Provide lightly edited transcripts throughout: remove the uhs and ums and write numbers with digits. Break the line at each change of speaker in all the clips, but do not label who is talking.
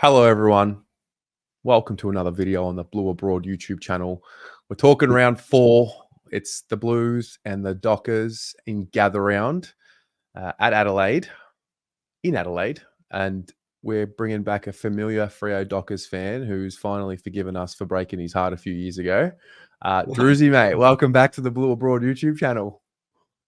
Hello, everyone. Welcome to another video on the Blue Abroad YouTube channel. We're talking round 4. It's the Blues and the Dockers in gather round at Adelaide, in Adelaide. And we're bringing back a familiar Freo Dockers fan who's finally forgiven us for breaking his heart a few years ago. Druzy, mate, welcome back to the Blue Abroad YouTube channel.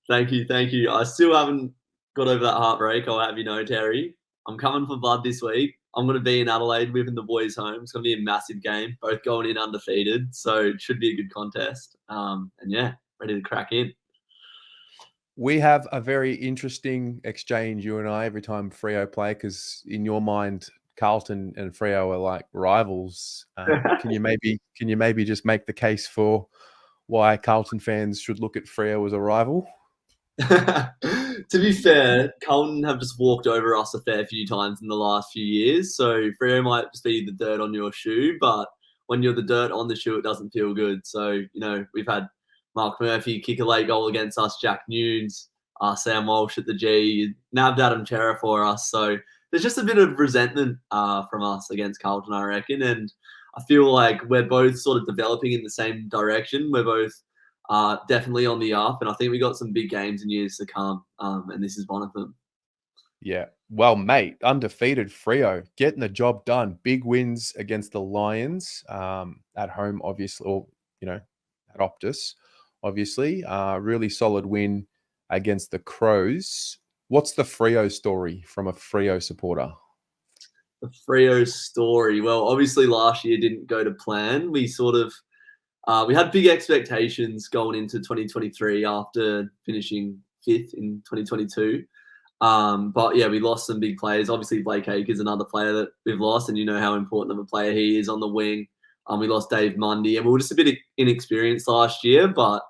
Thank you. I still haven't got over that heartbreak, I'll have you know, Terry. I'm coming for blood this week. I'm going to be in Adelaide with the boys home. It's going to be a massive game, both going in undefeated. So it should be a good contest. And yeah, ready to crack in.
We have a very interesting exchange, you and I, every time Freo play, because in your mind, Carlton and Freo are like rivals. Can you maybe just make the case for why Carlton fans should look at Freo as a rival?
To be fair, Carlton have just walked over us a fair few times in the last few years. So Freo might just be the dirt on your shoe, but when you're the dirt on the shoe, it doesn't feel good. So, we've had Mark Murphy kick a late goal against us, Jack Nunes, Sam Walsh at the G, nabbed Adam Chera for us. So there's just a bit of resentment from us against Carlton, I reckon. And I feel like we're both sort of developing in the same direction. We're both definitely on the up, and I think we got some big games in years to come, and this is one of them.
Yeah. Well, mate, undefeated Freo getting the job done. Big wins against the Lions at home, obviously, or, at Optus, obviously. Really solid win against the Crows. What's the Freo story from a Freo supporter?
The Freo story. Well, obviously last year didn't go to plan. We sort of we had big expectations going into 2023 after finishing 5th in 2022. But yeah, we lost some big players. Obviously, Blake Acre is another player that we've lost, and you know how important of a player he is on the wing. We lost Dave Mundy, and we were just a bit inexperienced last year, but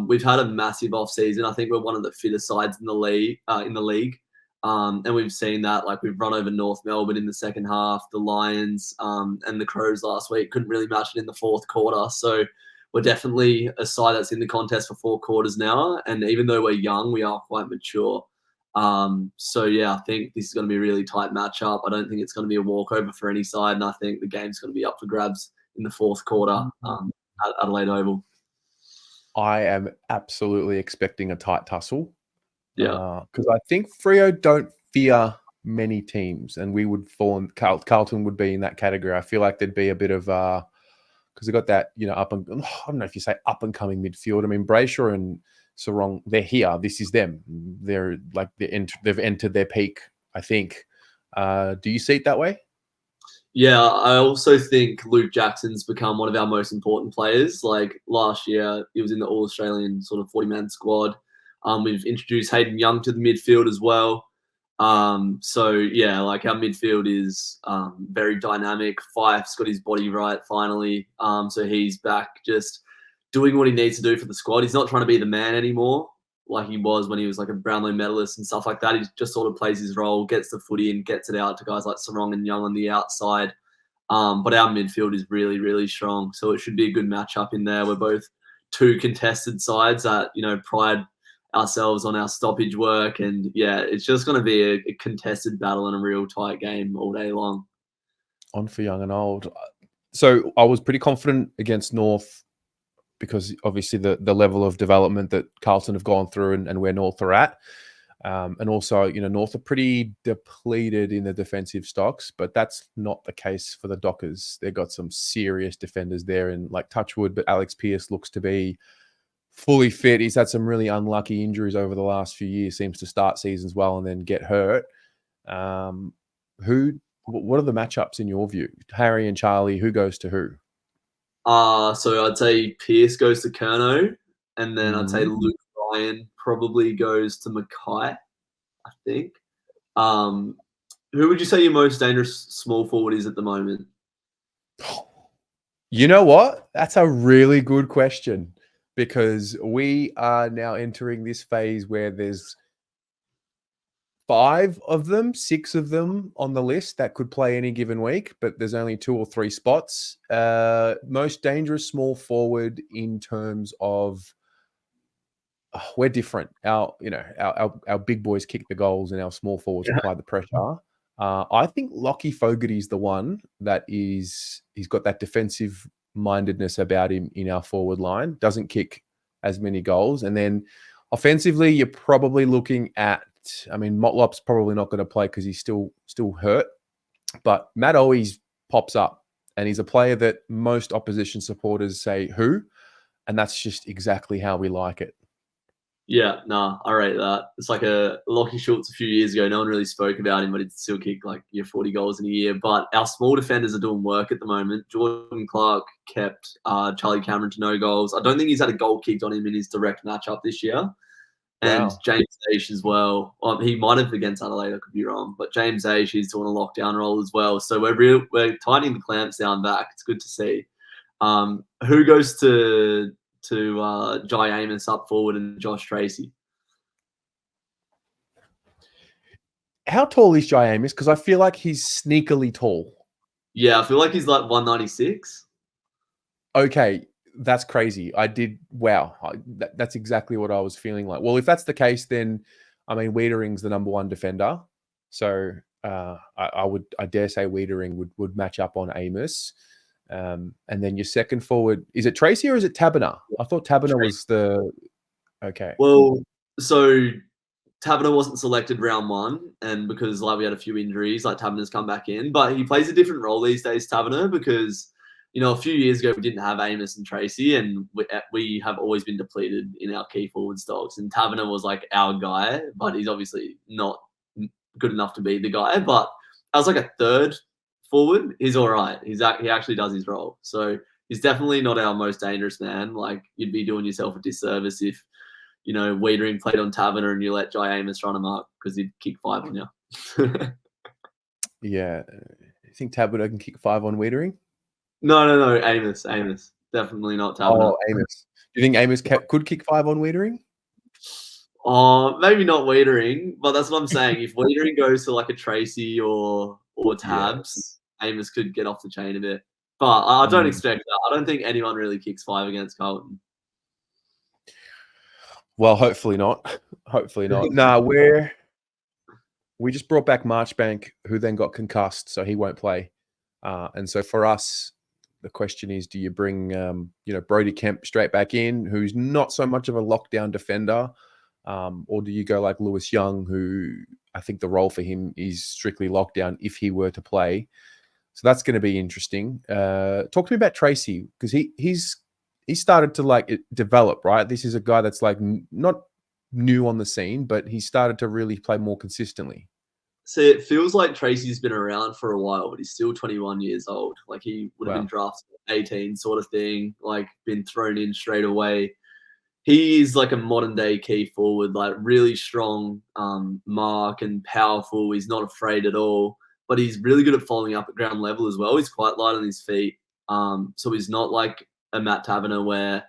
we've had a massive off season. I think we're one of the fittest sides in the league. And we've seen that, like we've run over North Melbourne in the second half, the Lions and the Crows last week couldn't really match it in the fourth quarter. So we're definitely a side that's in the contest for 4 quarters now. And even though we're young, we are quite mature. So yeah, I think this is going to be a really tight matchup. I don't think it's going to be a walkover for any side. And I think the game's going to be up for grabs in the fourth quarter at Adelaide Oval.
I am absolutely expecting a tight tussle.
Yeah.
Because I think Freo don't fear many teams, and we would fall in, Carlton would be in that category. I feel like there'd be a bit of because they got that, I don't know if you say up and coming midfield. I mean, Brayshaw and Sarong, they're here. This is them. They're like they've entered their peak, I think. Do you see it that way?
Yeah, I also think Luke Jackson's become one of our most important players. Like last year, he was in the All-Australian sort of 40-man squad. We've introduced Hayden Young to the midfield as well. So yeah, like our midfield is very dynamic. Fife's got his body right finally. So he's back just doing what he needs to do for the squad. He's not trying to be the man anymore like he was when he was like a Brownlow medalist and stuff like that. He just sort of plays his role, gets the footy and gets it out to guys like Sarong and Young on the outside. But our midfield is really, really strong. So it should be a good matchup in there. We're both 2 contested sides that, pride ourselves on our stoppage work. And yeah, it's just going to be a contested battle and a real tight game all day long.
On for young and old. So I was pretty confident against North because obviously the level of development that Carlton have gone through and where North are at. And also, North are pretty depleted in the defensive stocks, but that's not the case for the Dockers. They've got some serious defenders there and like Touchwood, but Alex Pearce looks to be fully fit. He's had some really unlucky injuries over the last few years, seems to start seasons well and then get hurt. What are the matchups in your view? Harry and Charlie, who goes to who?
So I'd say Pearce goes to Curnow, and then I'd say Luke Ryan probably goes to Mackay, I think. Who would you say your most dangerous small forward is at the moment?
You know what? That's a really good question because we are now entering this phase where there's 5 of them, 6 of them on the list that could play any given week, but there's only 2 or 3 spots. Most dangerous small forward in terms of we're different. Our big boys kick the goals and our small forwards apply the pressure. I think Lockie Fogarty's the one that he's got that defensive mindedness about him in our forward line. Doesn't kick as many goals, and then offensively, you're probably looking at. I mean, Motlop's probably not going to play because he's still hurt, but Matt always pops up, and he's a player that most opposition supporters say who, and that's just exactly how we like it.
Yeah, I rate that. It's like a Lockie Schultz a few years ago. No one really spoke about him, but he'd still kick like 40 goals in a year. But our small defenders are doing work at the moment. Jordan Clark kept Charlie Cameron to no goals. I don't think he's had a goal kicked on him in his direct matchup this year. And
Wow.
James Aish as well. He might have against Adelaide, I could be wrong. But James Aish is doing a lockdown role as well. So we're tightening the clamps down back. It's good to see. Who goes to Jai Amos up forward and Josh Tracy?
How tall is Jai Amos? Because I feel like he's sneakily tall.
Yeah, I feel like he's like 196.
Okay, that's crazy. Wow. That's exactly what I was feeling like. Well, if that's the case, then, I mean, Wiedering's the number one defender. So I dare say Wiedering would match up on Amos. And then your second forward, is it Tracy or is it Taberner? I thought Taberner was the... Okay.
Well, so Taberner wasn't selected round one, and because like we had a few injuries, like Taberner's come back in, but he plays a different role these days, Taberner, because a few years ago we didn't have Amos and Tracy, and we have always been depleted in our key forward stocks. And Taberner was like our guy, but he's obviously not good enough to be the guy. But as like a third forward, he's all right. He actually does his role, so he's definitely not our most dangerous man. Like you'd be doing yourself a disservice if Wiedering played on Taverner and you let Jai Amos run him up because he'd kick 5 on you.
Yeah. You think Taberner can kick 5 on Wiedering?
No. Amos. Definitely not Taverner.
Oh, Amos. Do you think Amos could kick 5 on Wiedering?
Oh, maybe not Wiedering, but that's what I'm saying. If Wiedering goes to like a Tracy or Tabs, Amos could get off the chain a bit. But I don't expect that. I don't think anyone really kicks 5 against Carlton.
Well, hopefully not. Hopefully not. We just brought back Marchbank, who then got concussed, so he won't play. And so for us, the question is, do you bring Brody Kemp straight back in, who's not so much of a lockdown defender, or do you go like Lewis Young, who I think the role for him is strictly lockdown if he were to play? So that's going to be interesting. Talk to me about Tracy, because he started to like develop, right? This is a guy that's like not new on the scene, but he started to really play more consistently.
See, it feels like Tracy's been around for a while, but he's still 21 years old. Like he would have been drafted at 18 sort of thing, like been thrown in straight away. He is like a modern day key forward, like really strong mark and powerful. He's not afraid at all, but he's really good at following up at ground level as well. He's quite light on his feet. So he's not like a Matt Taverner where,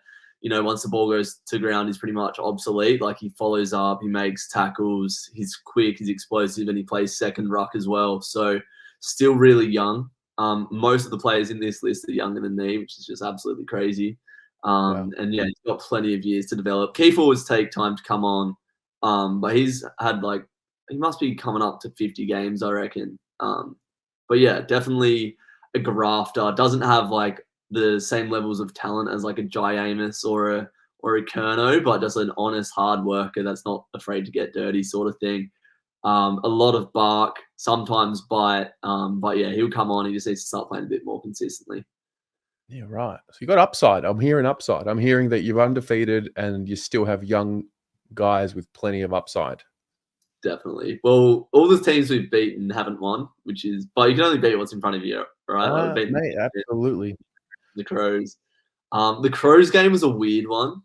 once the ball goes to ground, he's pretty much obsolete. Like he follows up, he makes tackles, he's quick, he's explosive, and he plays second ruck as well. So still really young. Most of the players in this list are younger than me, which is just absolutely crazy. And yeah, he's got plenty of years to develop. Key forwards take time to come on, but he's had he must be coming up to 50 games, I reckon. But yeah, definitely a grafter. Doesn't have like the same levels of talent as like a Jai Amos or a Kerno, but just an honest hard worker that's not afraid to get dirty sort of thing. A lot of bark, sometimes bite, but yeah, he'll come on. He just needs to start playing a bit more consistently.
Yeah, right. So you got upside. I'm hearing upside. I'm hearing that you're undefeated and you still have young guys with plenty of upside.
Definitely. Well, all the teams we've beaten haven't won, but you can only beat what's in front of you, right?
Mate, absolutely.
The Crows. The Crows game was a weird one.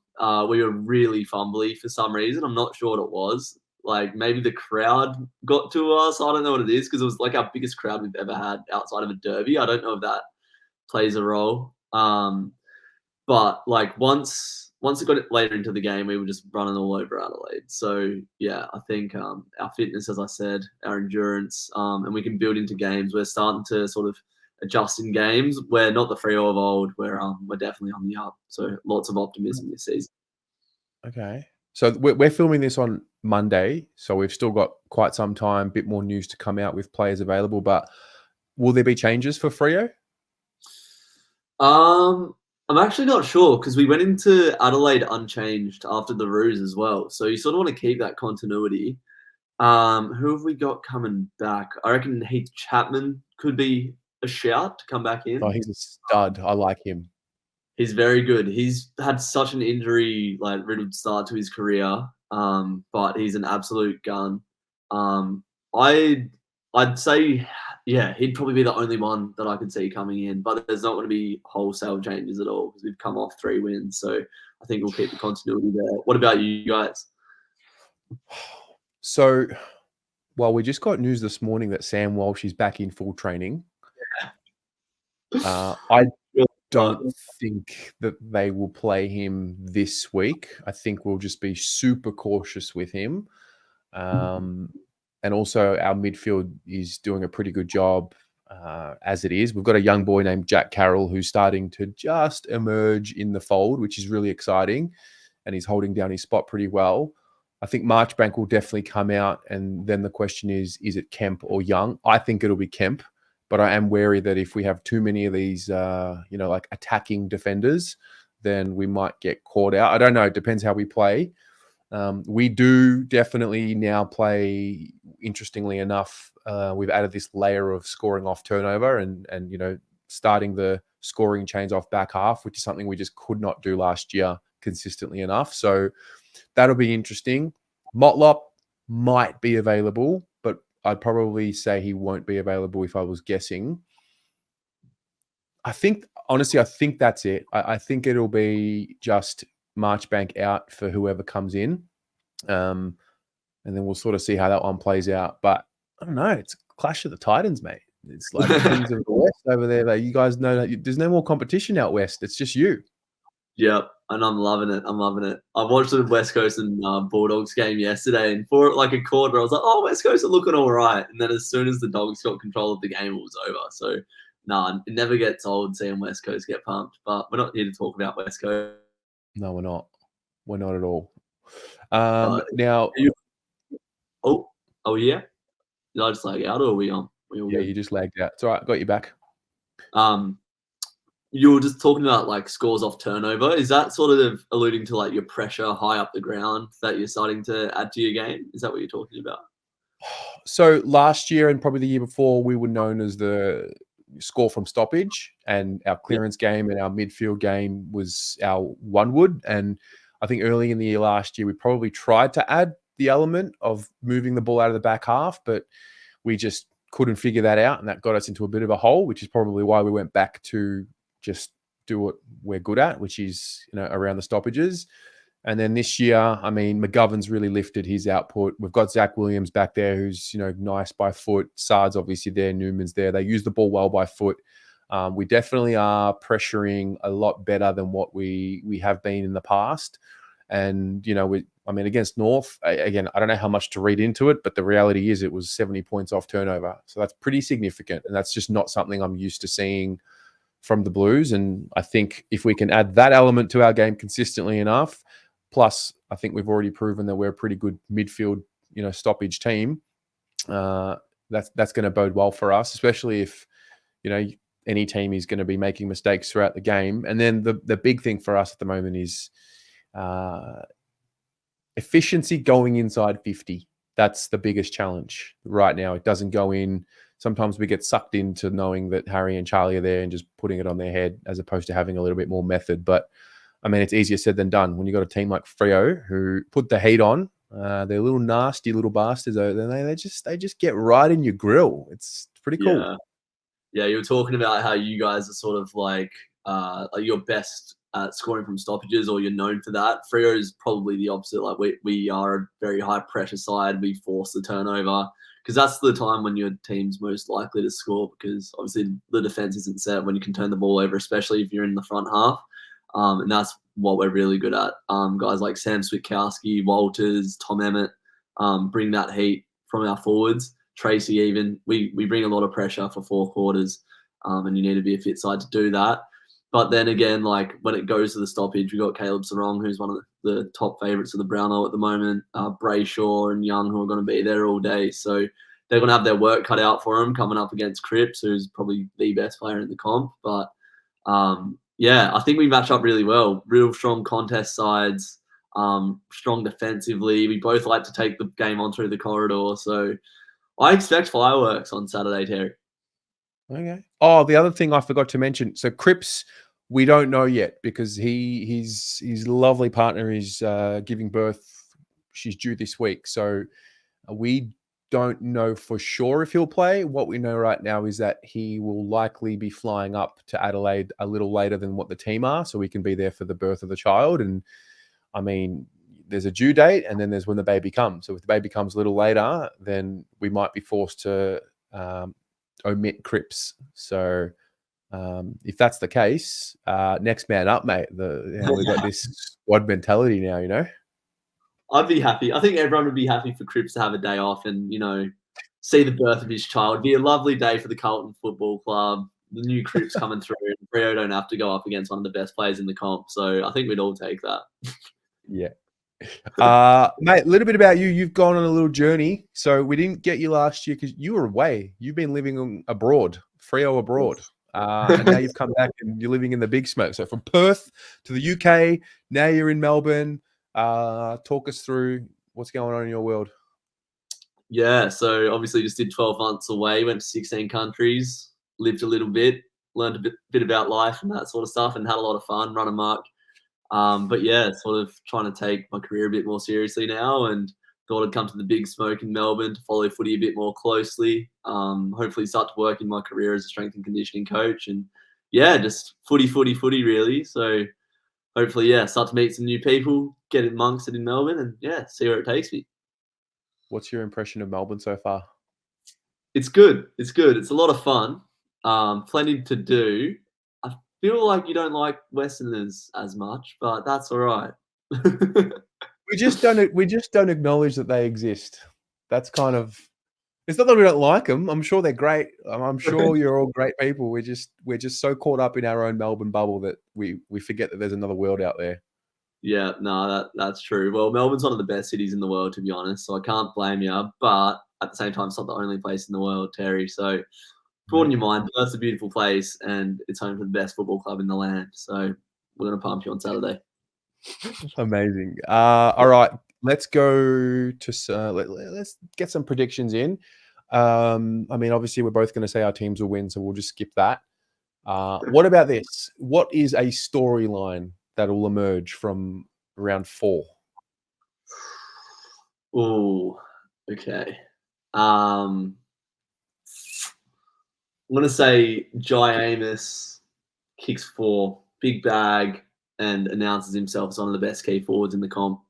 We were really fumbly for some reason. I'm not sure what it was. Like maybe the crowd got to us. I don't know what it is because it was like our biggest crowd we've ever had outside of a derby. I don't know if that plays a role. But like once it got later into the game, we were just running all over Adelaide. So yeah, I think our fitness, as I said, our endurance, and we can build into games. We're starting to sort of adjust in games. We're not the Freo of old. We're definitely on the up. So lots of optimism this season.
Okay. So we're filming this on Monday, so we've still got quite some time, a bit more news to come out with players available. But will there be changes for Freo?
I'm actually not sure because we went into Adelaide unchanged after the Roos as well. So you sort of want to keep that continuity. Who have we got coming back? I reckon Heath Chapman could be a shout to come back in.
Oh, he's a stud. I like him.
He's very good. He's had such an injury riddled start to his career, but he's an absolute gun. I'd say, yeah, he'd probably be the only one that I could see coming in. But there's not going to be wholesale changes at all because we've come off 3 wins. So I think we'll keep the continuity there. What about you guys?
So, well, we just got news this morning that Sam Walsh is back in full training. I don't think that they will play him this week. I think we'll just be super cautious with him. And also our midfield is doing a pretty good job as it is. We've got a young boy named Jack Carroll who's starting to just emerge in the fold, which is really exciting. And he's holding down his spot pretty well. I think Marchbank will definitely come out. And then the question is it Kemp or Young? I think it'll be Kemp. But I am wary that if we have too many of these, like attacking defenders, then we might get caught out. I don't know. It depends how we play. We do definitely now play, interestingly enough, we've added this layer of scoring off turnover and starting the scoring chains off back half, which is something we just could not do last year consistently enough. So that'll be interesting. Motlop might be available, but I'd probably say he won't be available if I was guessing. Honestly, I think that's it. I think it'll be just Marchbank out for whoever comes in. And then we'll sort of see how that one plays out. But I don't know. It's a clash of the Titans, mate. It's like the Kings of the West over there. Like, you guys know that there's no more competition out west. It's just you.
Yep, and I'm loving it. I watched the West Coast and Bulldogs game yesterday, and for like a quarter, I was like, "Oh, West Coast are looking all right." And then as soon as the Dogs got control of the game, it was over. So, it never gets old seeing West Coast get pumped. But we're not here to talk about West Coast.
No, we're not. We're not at all. Now,
yeah. Did I just lag out, or are we on?
Yeah, you just lagged out. It's all right. Got you back.
You were just talking about like scores off turnover. Is that sort of alluding to like your pressure high up the ground that you're starting to add to your game? Is that what you're talking about?
So last year and probably the year before, we were known as the score from stoppage, and our clearance game and our midfield game was our one wood. And I think early in the year last year, we probably tried to add the element of moving the ball out of the back half, but we just couldn't figure that out. And that got us into a bit of a hole, which is probably why we went back to just do what we're good at, which is, around the stoppages. And then this year, I mean, McGovern's really lifted his output. We've got Zach Williams back there who's, nice by foot. Sard's obviously there. Newman's there. They use the ball well by foot. We definitely are pressuring a lot better than what we have been in the past. And, against North, again, I don't know how much to read into it, but the reality is it was 70 points off turnover. So that's pretty significant. And that's just not something I'm used to seeing from the Blues. And I think if we can add that element to our game consistently enough, plus I think we've already proven that we're a pretty good midfield, stoppage team, that's going to bode well for us, especially if, any team is going to be making mistakes throughout the game. And then the big thing for us at the moment is efficiency going inside 50. That's the biggest challenge right now. It doesn't go in. Sometimes we get sucked into knowing that Harry and Charlie are there and just putting it on their head as opposed to having a little bit more method. But I mean, it's easier said than done when you've got a team like Freo who put the heat on. They're little nasty little bastards. They just get right in your grill. It's pretty cool.
Yeah, you were talking about how you guys are sort of like your best at scoring from stoppages, or you're known for that. Freo is probably the opposite. Like we are a very high pressure side. We force the turnover because that's the time when your team's most likely to score, because obviously the defense isn't set when you can turn the ball over, especially if you're in the front half. And that's what we're really good at. Guys like Sam Switkowski, Walters, Tom Emmett bring that heat from our forwards. Tracy even. We bring a lot of pressure for 4 quarters, and you need to be a fit side to do that. But then again, like when it goes to the stoppage, we got Caleb Sarong, who's one of the top favourites of the Brownlow at the moment. Brayshaw and Young, who are going to be there all day. So they're going to have their work cut out for them coming up against Cripps, who's probably the best player in the comp. But yeah, I think we match up really well. Real strong contest sides, strong defensively. We both like to take the game on through the corridor. So I expect fireworks on Saturday, Terry.
Okay. Oh, the other thing I forgot to mention. So Cripps, we don't know yet because his lovely partner is giving birth. She's due this week. So we don't know for sure if he'll play. What we know right now is that he will likely be flying up to Adelaide a little later than what the team are, so we can be there for the birth of the child. And I mean, there's a due date and then there's when the baby comes. So if the baby comes a little later, then we might be forced to omit Cripps. So if that's the case, next man up, mate. We've got this squad mentality now, you know.
I'd be happy. I think everyone would be happy for Cripps to have a day off and, you know, see the birth of his child. It'd be a lovely day for the Carlton Football Club. The new Cripps coming through. And Freo don't have to go up against one of the best players in the comp. So I think we'd all take that.
Yeah. Mate, a little bit about you. You've gone on a little journey. So we didn't get you last year because you were away. You've been living abroad, Freo abroad. And now you've come back and you're living in the big smoke. So from Perth to the UK, now you're in Melbourne. Talk us through what's going on in your world.
Yeah, so obviously just did 12 months away, went to 16 countries, lived a little bit, learned a bit about life and that sort of stuff, and had a lot of fun, run amok. But yeah, sort of trying to take my career a bit more seriously now, and thought I'd come to the big smoke in Melbourne to follow footy a bit more closely. Hopefully start to work in my career as a strength and conditioning coach, and yeah, just footy really. So hopefully, yeah, start to meet some new people, get amongst it in Melbourne, and yeah, see where it takes me.
What's your impression of Melbourne so far?
It's good. It's good. It's a lot of fun. Plenty to do. I feel like you don't like Westerners as much, but that's all right.
We just don't acknowledge that they exist. That's kind of. It's not that we don't like them. I'm sure they're great. I'm sure you're all great people. We're just so caught up in our own Melbourne bubble that we forget that there's another world out there.
Yeah, no, that's true. Well, Melbourne's one of the best cities in the world, to be honest, so I can't blame you. But at the same time, it's not the only place in the world, Terry. So broaden your mind. Perth's a beautiful place, and it's home to the best football club in the land. So we're going to pump you on Saturday.
Amazing. All right, let's go to let's get some predictions in. I mean, obviously, we're both going to say our teams will win, so we'll just skip that. What about this? What is a storyline that will emerge from round 4?
Oh, okay. I'm going to say Jai Amos kicks 4, big bag, and announces himself as one of the best key forwards in the comp.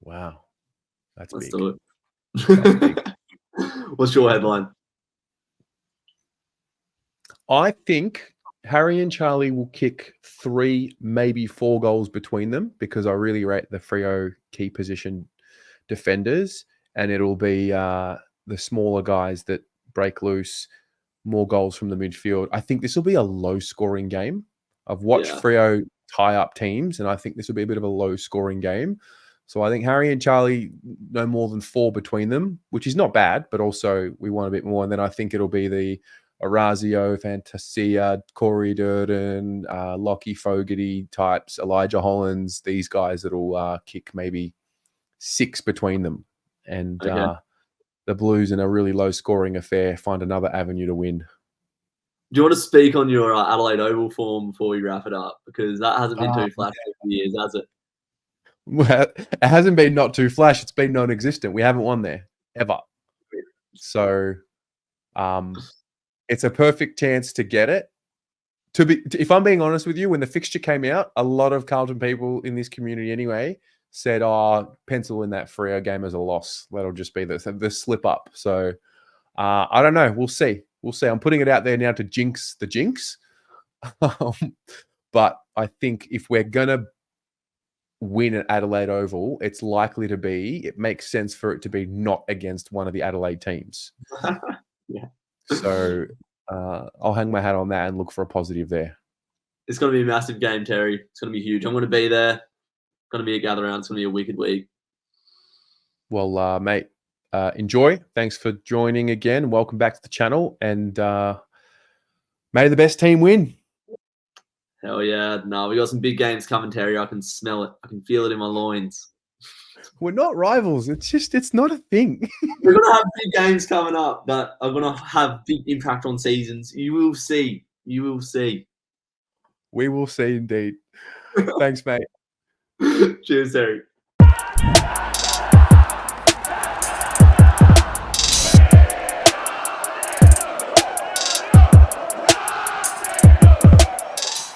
Wow. Let's big.
Do it. What's your headline?
I think Harry and Charlie will kick 3, maybe 4 goals between them because I really rate the Freo key position defenders, and it'll be the smaller guys that break loose, more goals from the midfield. I think this will be a low-scoring game. I've watched Freo tie up teams, and I think this will be a bit of a low-scoring game. So I think Harry and Charlie, no more than 4 between them, which is not bad, but also we want a bit more. And then I think it'll be the Orazio, Fantasia, Corey Durden, Lockie Fogarty types, Elijah Hollins, these guys that'll kick maybe 6 between them. And the Blues, in a really low-scoring affair, find another avenue to win.
Do you want to speak on your Adelaide Oval form before we wrap it up? Because that hasn't been too flashy for years, has it?
Well, it hasn't been not too flash. It's been non-existent. We haven't won there ever. So it's a perfect chance to get it. If I'm being honest with you, when the fixture came out, a lot of Carlton people in this community anyway said, pencil in that Freo game as a loss. That'll just be the slip up. So I don't know. We'll see. I'm putting it out there now to jinx the jinx. But I think if we're going to win at Adelaide Oval, it makes sense for it to be not against one of the Adelaide teams.
Yeah.
So I'll hang my hat on that and look for a positive there.
It's going to be a massive game, Terry. It's going to be huge. I'm going to be there. Going to be a gather round. It's going to be a wicked week.
Well, mate, enjoy. Thanks for joining again. Welcome back to the channel, and may the best team win.
Hell yeah. No, we got some big games coming, Terry. I can smell it. I can feel it in my loins.
We're not rivals. It's not a thing.
We're going to have big games coming up that are going to have big impact on seasons. You will see. You will see.
We will see indeed. Thanks, mate.
Cheers, Terry.